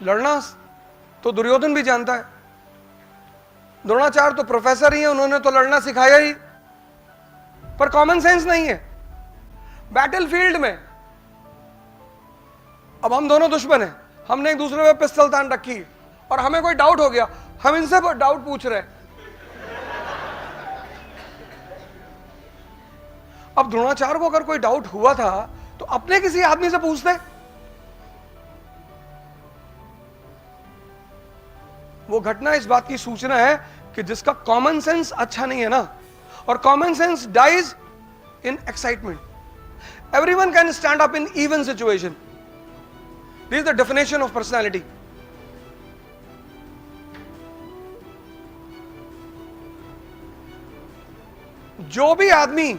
लड़ना तो दुर्योधन भी जानता है, द्रोणाचार्य तो प्रोफेसर ही है, उन्होंने तो लड़ना सिखाया ही, पर कॉमन सेंस नहीं है बैटलफील्ड में। अब हम दोनों दुश्मन हैं, हमने एक दूसरे पे पिस्तौल तान रखी और हमें कोई डाउट हो गया, हम इनसे डाउट पूछ रहे हैं। अब द्रोणाचार्य को अगर कोई डाउट हुआ था तो अपने किसी आदमी से पूछते। वो घटना इस बात की सूचना है कि जिसका कॉमन सेंस अच्छा नहीं है ना, और common sense dies in excitement. Everyone can stand up in even situation. This is the definition of personality. जो भी आदमी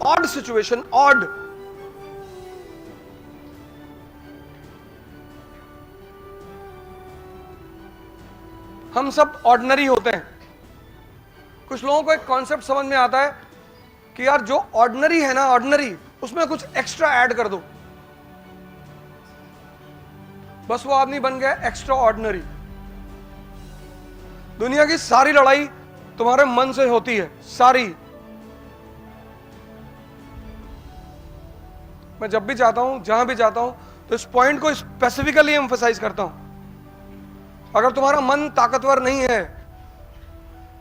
ऑड सिचुएशन, ऑड, हम सब ऑर्डिनरी होते हैं। कुछ लोगों को एक कॉन्सेप्ट समझ में आता है कि यार जो ऑर्डिनरी है ना, ऑर्डिनरी, उसमें कुछ एक्स्ट्रा ऐड कर दो, बस वो आदमी बन गया एक्स्ट्रा ऑर्डिनरी। दुनिया की सारी लड़ाई तुम्हारे मन से होती है, सारी। मैं जब भी जाता हूं, जहां भी जाता हूं, तो इस पॉइंट को स्पेसिफिकली एम्फसाइज करता हूं। अगर तुम्हारा मन ताकतवर नहीं है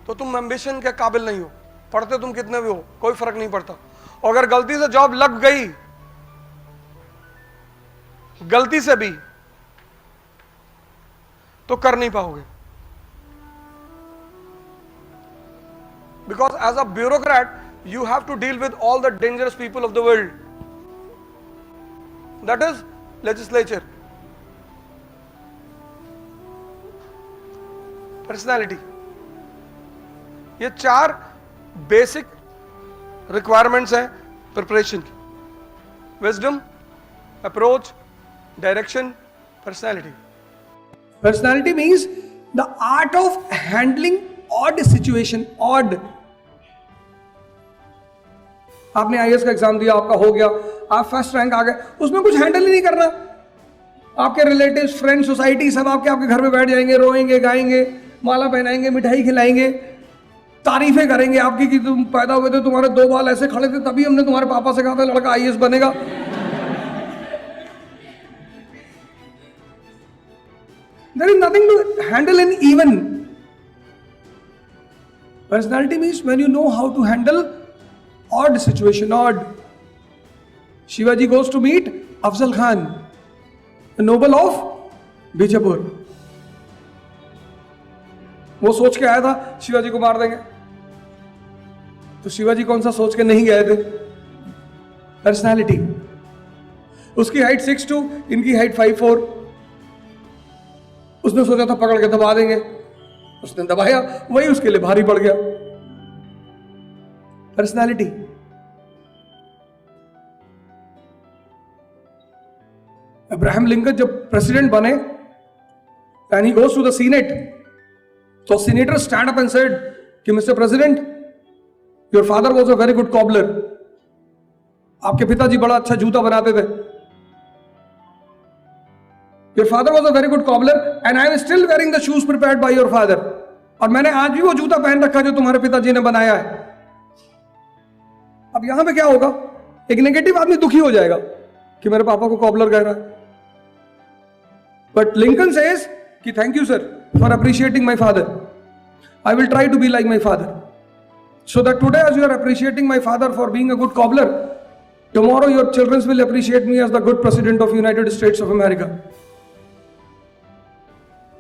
तो तुम एम्बिशन के काबिल नहीं हो, पढ़ते तुम कितने भी हो, कोई फर्क नहीं पड़ता। और अगर गलती से जॉब लग गई, गलती से भी, तो कर नहीं पाओगे। Because as a bureaucrat you have to deal with all the dangerous people of the world, that is legislature. Personality, ये 4 बेसिक रिक्वायरमेंट्स हैं प्रिपरेशन की: wisdom, approach, direction, personality. Personality means the art of handling odd situation. Odd, आपने IAS का exam दिया, आपका हो गया, आप फर्स्ट रैंक आ गए, उसमें कुछ हैंडल ही नहीं करना। आपके रिलेटिव्स, फ्रेंड, सोसाइटी सब आपके घर में बैठ जाएंगे, रोएंगे, गाएंगे, माला पहनाएंगे, मिठाई खिलाएंगे, तारीफें करेंगे आपकी कि तुम पैदा हुए थे, तुम्हारे 2 बाल ऐसे खड़े थे, तभी हमने तुम्हारे पापा से कहा था लड़का आईएएस बनेगा। There is nothing to handle in even. Personality means when you know how to handle odd situation, odd. Shivaji goes to meet Afzal Khan, the noble of Bijapur. वो सोच के आया था शिवाजी को मार देंगे, तो शिवाजी कौन सा सोच के नहीं गए थे? पर्सनालिटी। उसकी हाइट 6'2", इनकी हाइट 5'4". उसने सोचा था पकड़ के दबा देंगे, उसने दबाया, वही उसके लिए भारी पड़ गया। पर्सनालिटी। अब्राहम लिंकन जब प्रेसिडेंट बने, and he goes to the Senate, तो senator stand up and said कि mister president, your father was a very good cobbler. आपके पिताजी बड़ा अच्छा जूता बनाते थे। Your father was a very good cobbler and I am still wearing the shoes prepared by your father. और मैंने आज भी वो जूता पहन रखा जो तुम्हारे पिताजी ने बनाया है। अब यहां पे क्या होगा? एक नेगेटिव आदमी दुखी हो जाएगा कि मेरे पापा को कॉबलर कह रहा है, बट लिंकन सेज कि thank you sir for appreciating my father. I will try to be like my father. So that today as you are appreciating my father for being a good cobbler, tomorrow your children will appreciate me as the good president of United States of America.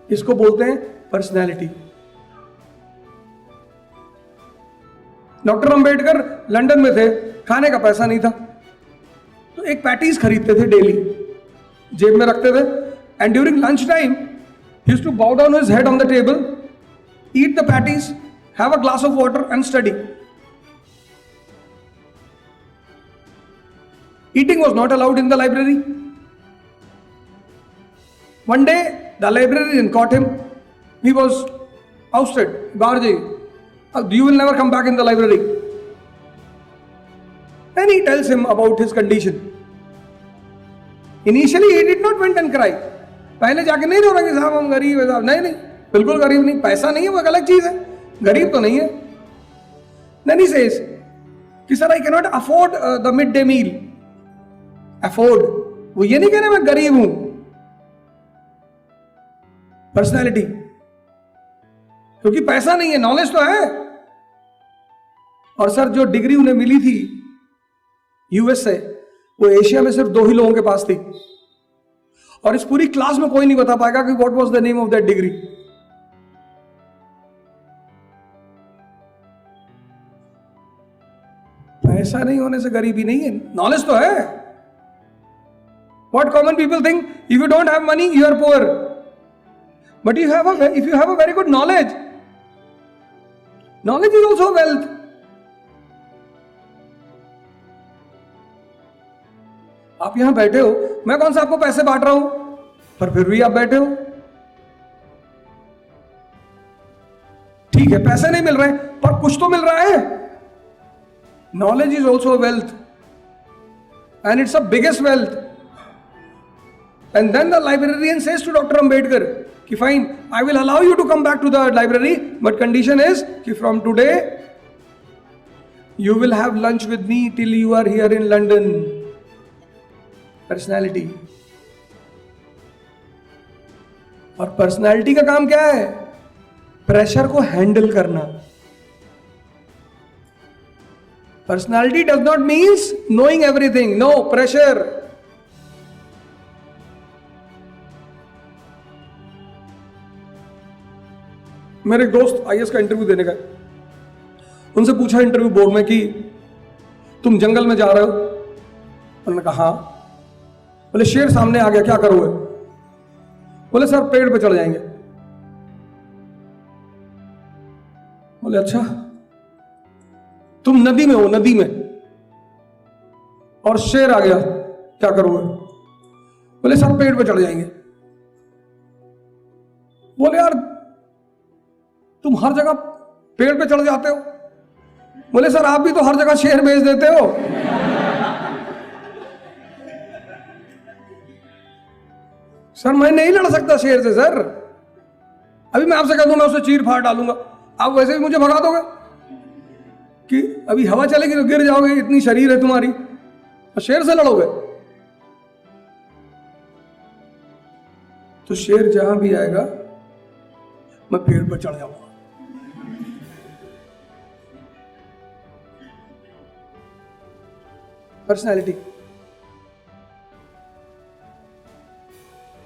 इसको बोलते हैं personality. Doctor Ambedkar London में थे, खाने का पैसा नहीं था, तो एक पैटीज खरीदते थे डेली, जेब में रखते थे, and during lunch time he used to bow down his head on the table, eat the patties, have a glass of water and study. Eating was not allowed in the library. One day the librarian caught him. He was ousted. Barji, you will never come back in the library. And he tells him about his condition. Initially he did not went and cry. पहले जाके नहीं रो रहा कि साहब हम गरीब है साहब, नहीं नहीं, बिल्कुल गरीब नहीं, पैसा नहीं है वो एक अलग चीज है, गरीब तो नहीं है। Then he says कि sir I can not afford the mid day meal. Afford, वो ये नहीं कह रहे मैं गरीब हूं। पर्सनैलिटी, क्योंकि पैसा नहीं है, नॉलेज तो है। और सर जो डिग्री उन्हें मिली थी यूएस से, वो एशिया में सिर्फ 2 ही लोगों के पास थी, और इस पूरी क्लास में कोई नहीं बता पाएगा कि what was the name of that degree. पैसा नहीं होने से गरीबी नहीं है, नॉलेज तो है। What common people think, if you don't have money you are poor, but if you have a very good knowledge, knowledge is also wealth. आप यहां बैठे हो, मैं कौन सा आपको पैसे बांट रहा हूं, पर फिर भी आप बैठे हो। ठीक है पैसे नहीं मिल रहे पर कुछ तो मिल रहा है। Knowledge is also wealth and it's a biggest wealth. And then the librarian says to doctor Ambedkar कि fine I will allow you to come back to the library, but condition is कि from today you will have lunch with me till you are here in London. Personality, और personality का काम क्या है, pressure को handle करना। Personality does not means knowing everything, no, pressure. मेरे एक दोस्त आईएएस का इंटरव्यू देने गए, उनसे पूछा इंटरव्यू बोर्ड में कि तुम जंगल में जा रहे हो, उन्होंने कहा हाँ। बोले शेर सामने आ गया क्या करोगे, बोले सर पेड़ पे चढ़ जाएंगे। बोले अच्छा, तुम नदी में हो, नदी में, और शेर आ गया क्या करोगे, बोले सर पेड़ पे चढ़ जाएंगे। बोले यार तुम हर जगह पेड़ पे चढ़ जाते हो, बोले सर आप भी तो हर जगह शेर भेज देते हो। सर मैं नहीं लड़ सकता शेर से सर, अभी मैं आपसे कह दूं मैं उसे चीर फाड़ डालूंगा, आप वैसे भी मुझे भगा दोगे कि अभी हवा चलेगी तो गिर जाओगे, इतनी शरीर है तुम्हारी, और शेर से लड़ोगे। तो शेर जहां भी आएगा मैं पेड़ पर चढ़ जाऊंगा। पर्सनैलिटी।